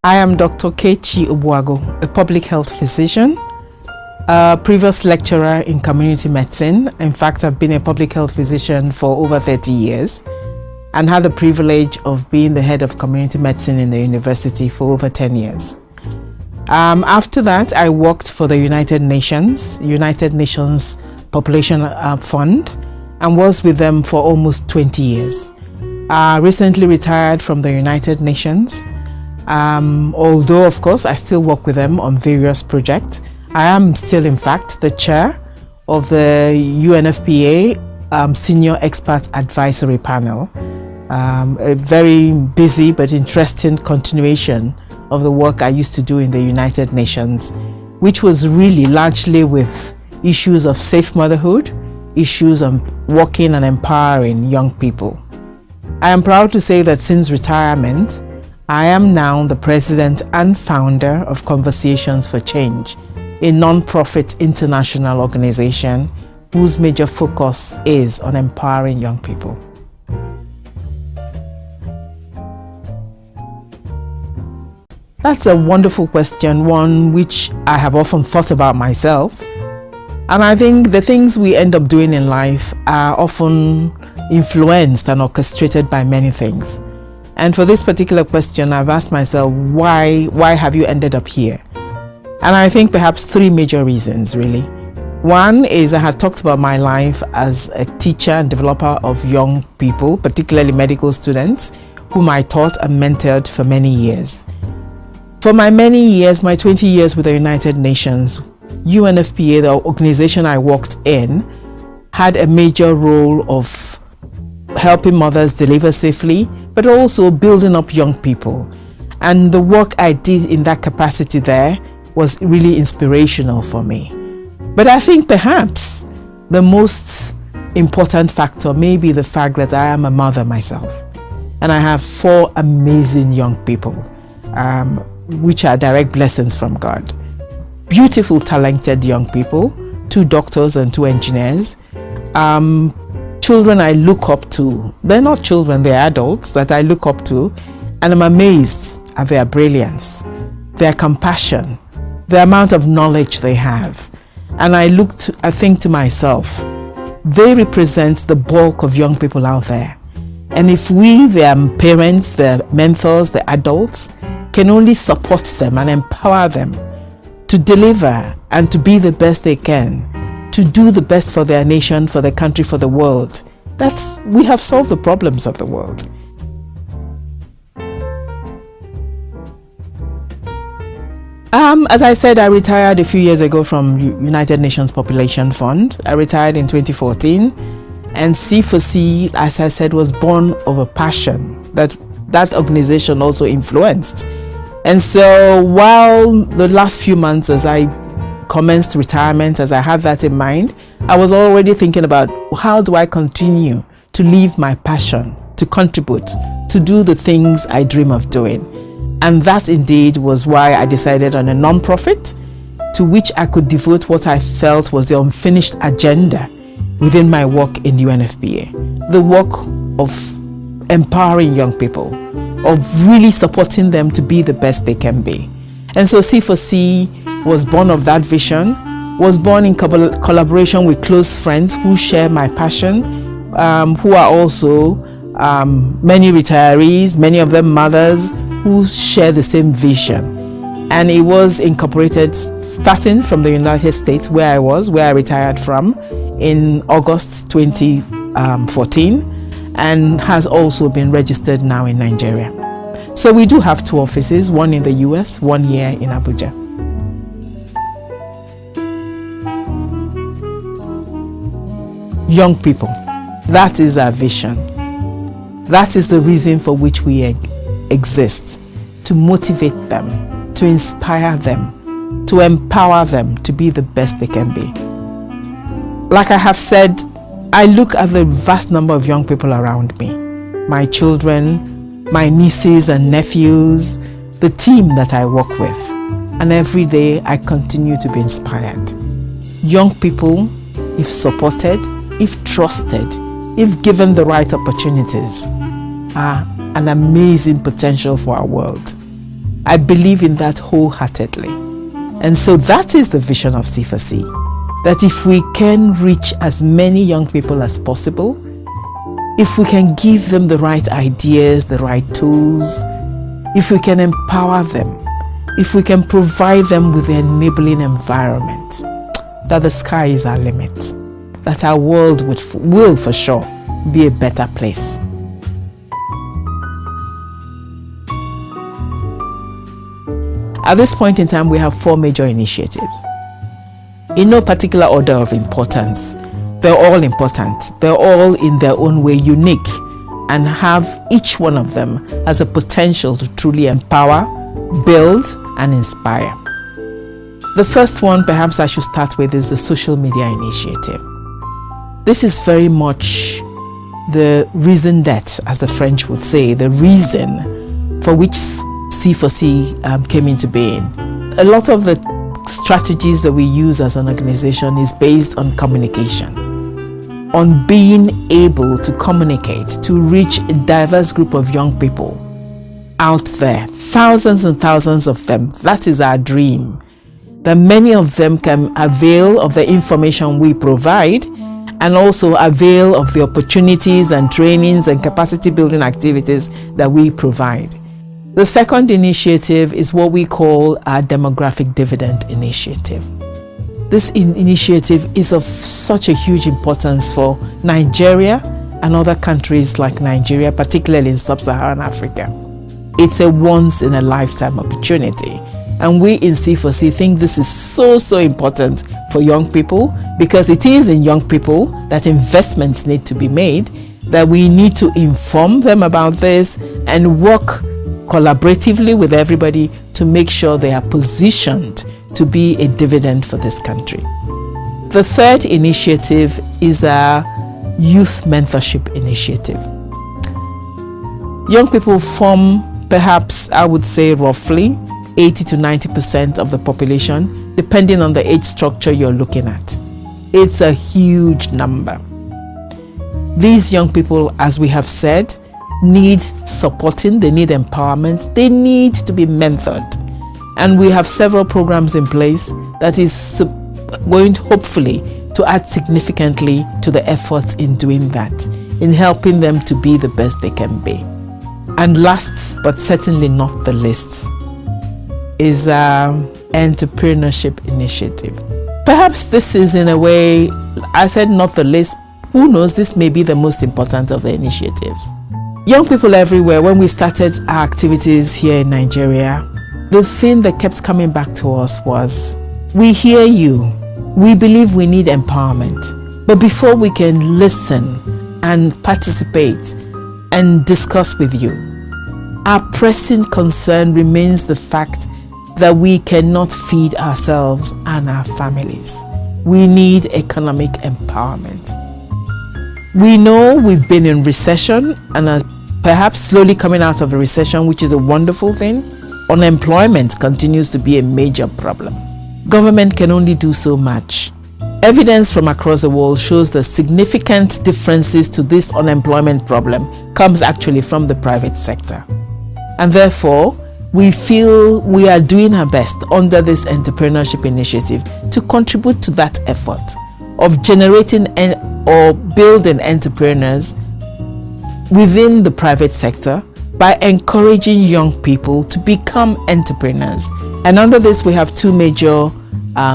I am Dr. Kechi Obuago, a public health physician, a previous lecturer in community medicine. In fact, I've been a public health physician for over 30 years and had the privilege of being the head of community medicine in the university for over 10 years. After that, I worked for the United Nations Population Fund, and was with them for almost 20 years. I recently retired from the United Nations, although of course I still work with them on various projects. I am still in fact the chair of the UNFPA Senior Expert Advisory Panel, a very busy but interesting continuation of the work I used to do in the United Nations, which was really largely with issues of safe motherhood, issues on working and empowering young people. I am proud to say that since retirement, I am now the president and founder of Conversations for Change, a non-profit international organization whose major focus is on empowering young people. That's a wonderful question, one which I have often thought about myself. And I think the things we end up doing in life are often influenced and orchestrated by many things. And for this particular question, I've asked myself, why have you ended up here? And I think perhaps three major reasons, really. One is I had talked about my life as a teacher and developer of young people, particularly medical students, whom I taught and mentored for many years. For my many years, my 20 years with the United Nations, UNFPA, the organization I worked in, had a major role of helping mothers deliver safely, but also building up young people. And the work I did in that capacity there was really inspirational for me. But I think perhaps the most important factor may be the fact that I am a mother myself. And I have 4 amazing young people, which are direct blessings from God. Beautiful, talented young people, 2 doctors and 2 engineers. Children I look up to. They're not children, they're adults that I look up to, and I'm amazed at their brilliance, their compassion, the amount of knowledge they have. And I think to myself, they represent the bulk of young people out there. And if we, their parents, their mentors, the adults, can only support them and empower them to deliver and to be the best they can, to do the best for their nation, for their country, for the world, we have solved the problems of the world. As I said, I retired a few years ago from United Nations Population Fund. I retired in 2014, and C4C, as I said, was born of a passion that organization also influenced. And so while the last few months as I commenced retirement, as I had that in mind, I was already thinking about how do I continue to live my passion, to contribute, to do the things I dream of doing. And that indeed was why I decided on a non-profit to which I could devote what I felt was the unfinished agenda within my work in UNFPA, the work of empowering young people, of really supporting them to be the best they can be. And so C4C was born of that vision, was born in collaboration with close friends who share my passion, who are also many retirees, many of them mothers who share the same vision. And it was incorporated starting from the United States where I retired from in August 2014. And has also been registered now in Nigeria. So we do have 2 offices, one in the US, one here in Abuja. Young people, that is our vision. That is the reason for which we exist, to motivate them, to inspire them, to empower them to be the best they can be. Like I have said, I look at the vast number of young people around me, my children, my nieces and nephews, the team that I work with, and every day I continue to be inspired. Young people, if supported, if trusted, if given the right opportunities, are an amazing potential for our world. I believe in that wholeheartedly. And so that is the vision of C4C, that if we can reach as many young people as possible, if we can give them the right ideas, the right tools, if we can empower them, if we can provide them with the enabling environment, that the sky is our limit, that our world will for sure be a better place. At this point in time, we have 4 major initiatives. In no particular order of importance. They're all important. They're all in their own way unique, and have each one of them has a potential to truly empower, build, and inspire. The first one perhaps I should start with is the social media initiative. This is very much the raison d'etre, as the French would say, the reason for which C4C came into being. A lot of the strategies that we use as an organization is based on communication, on being able to communicate, to reach a diverse group of young people out there, thousands and thousands of them. That is our dream, that many of them can avail of the information we provide, and also avail of the opportunities and trainings and capacity building activities that we provide. The second initiative is what we call our demographic dividend initiative. This initiative is of such a huge importance for Nigeria and other countries like Nigeria, particularly in sub-Saharan Africa. It's a once-in-a-lifetime opportunity. And we in C4C think this is so important for young people, because it is in young people that investments need to be made, that we need to inform them about this and work collaboratively with everybody to make sure they are positioned to be a dividend for this country. The third initiative is our youth mentorship initiative. Young people form, perhaps I would say roughly 80 to 90% of the population, depending on the age structure you're looking at. It's a huge number. These young people, as we have said, need supporting, they need empowerment, they need to be mentored. And we have several programs in place that is going to hopefully to add significantly to the efforts in doing that, in helping them to be the best they can be. And last but certainly not the least is our entrepreneurship initiative. Perhaps this is, in a way, I said not the least, who knows, this may be the most important of the initiatives. Young people everywhere, when we started our activities here in Nigeria, the thing that kept coming back to us was, we hear you, we believe we need empowerment, but before we can listen and participate and discuss with you, our pressing concern remains the fact that we cannot feed ourselves and our families. We need economic empowerment. We know we've been in recession and are perhaps slowly coming out of a recession, which is a wonderful thing. Unemployment continues to be a major problem. Government can only do so much. Evidence from across the world shows the significant differences to this unemployment problem comes actually from the private sector. And therefore, we feel we are doing our best under this entrepreneurship initiative to contribute to that effort of generating or building entrepreneurs within the private sector by encouraging young people to become entrepreneurs. And under this, we have 2 major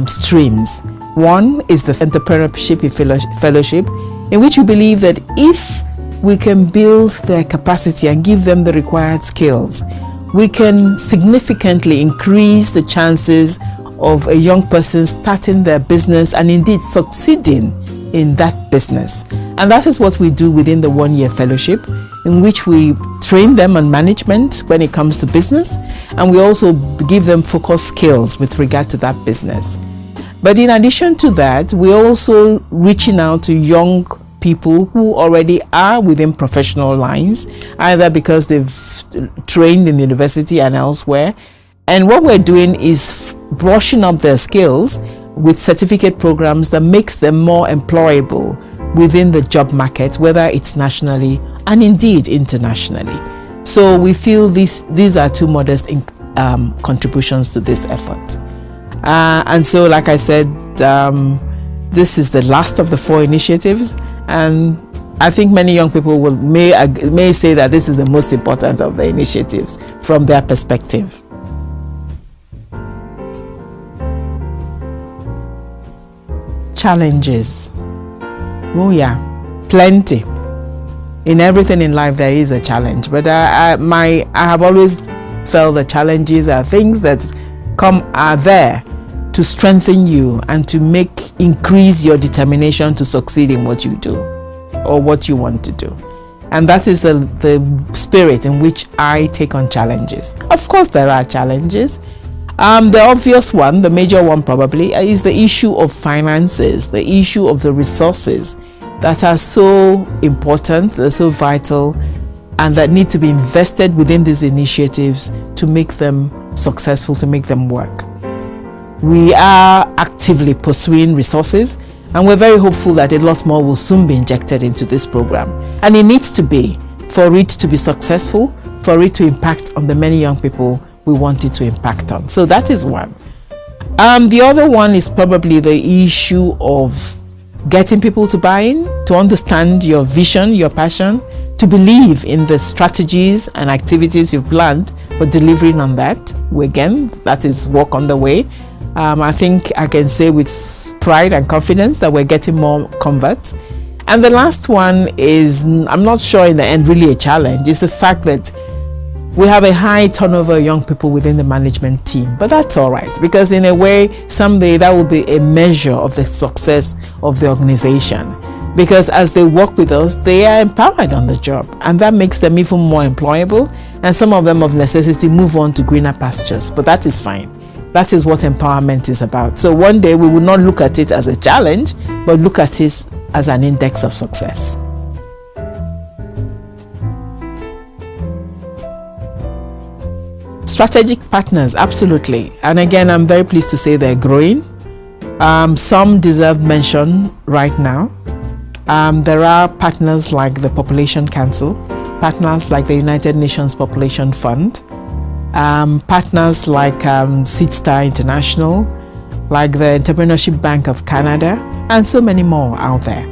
streams. One is the entrepreneurship fellowship, in which we believe that if we can build their capacity and give them the required skills, we can significantly increase the chances of a young person starting their business and indeed succeeding in that business. And that is what we do within the 1-year fellowship, in which we train them on management when it comes to business, and we also give them focused skills with regard to that business. But in addition to that, we're also reaching out to young people who already are within professional lines, either because they've trained in the university and elsewhere. And what we're doing is brushing up their skills with certificate programs that makes them more employable within the job market, whether it's nationally and indeed internationally. So we feel these are 2 modest contributions to this effort. And so, like I said, this is the last of the 4 initiatives, and I think many young people may say that this is the most important of the initiatives from their perspective. Challenges. Oh yeah, plenty. In everything in life there is a challenge, but I have always felt the challenges are things that are there to strengthen you and to increase your determination to succeed in what you do or what you want to do. And that is the spirit in which I take on challenges. Of course there are challenges. The obvious one, the major one probably, is the issue of finances, the issue of the resources that are so important, they're so vital, and that need to be invested within these initiatives to make them successful, to make them work. We are actively pursuing resources, and we're very hopeful that a lot more will soon be injected into this program. And it needs to be, for it to be successful, for it to impact on the many young people we want it to impact on. So that is one. The other one is probably the issue of getting people to buy in, to understand your vision, your passion, to believe in the strategies and activities you've planned for delivering on that. Again, that is work on the way. I think I can say with pride and confidence that we're getting more converts. And the last one is, I'm not sure in the end really a challenge, is the fact that we have a high turnover of young people within the management team, but that's all right, because in a way, someday that will be a measure of the success of the organization, because as they work with us, they are empowered on the job, and that makes them even more employable, and some of them of necessity move on to greener pastures, but that is fine. That is what empowerment is about. So one day we will not look at it as a challenge, but look at it as an index of success. Strategic partners, absolutely. And again, I'm very pleased to say they're growing. Some deserve mention right now. There are partners like the Population Council, partners like the United Nations Population Fund, partners like Seed Star International, like the Entrepreneurship Bank of Canada, and so many more out there.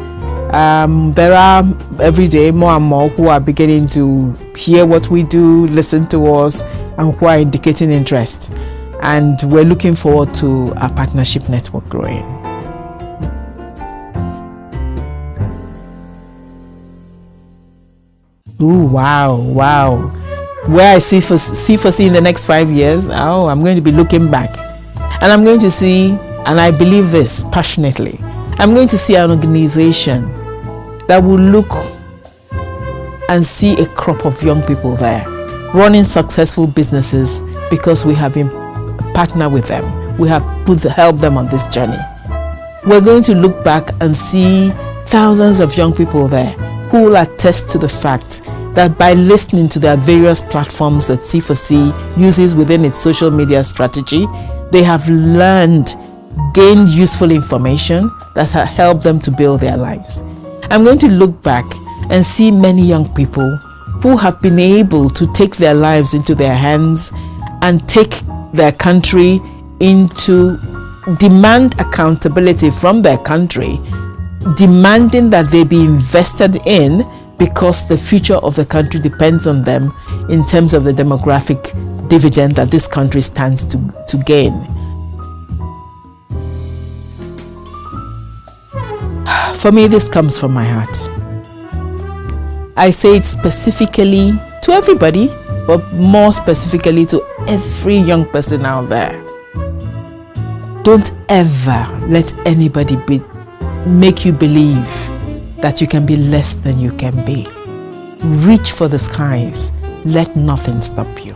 There are every day more and more who are beginning to hear what we do, listen to us, and who are indicating interest. And we're looking forward to our partnership network growing. Ooh, wow. Where I see C4C in the next 5 years, I'm going to be looking back. And I'm going to see, and I believe this passionately, I'm going to see an organization that will look and see a crop of young people there running successful businesses because we have been partnered with them. We have helped them on this journey. We're going to look back and see thousands of young people there who will attest to the fact that by listening to their various platforms that C4C uses within its social media strategy, they have learned, gained useful information that has helped them to build their lives. I'm going to look back and see many young people who have been able to take their lives into their hands and take their country into demand accountability from their country, demanding that they be invested in because the future of the country depends on them in terms of the demographic dividend that this country stands to gain. For me, this comes from my heart. I say it specifically to everybody, but more specifically to every young person out there. Don't ever let anybody make you believe that you can be less than you can be. Reach for the skies. Let nothing stop you.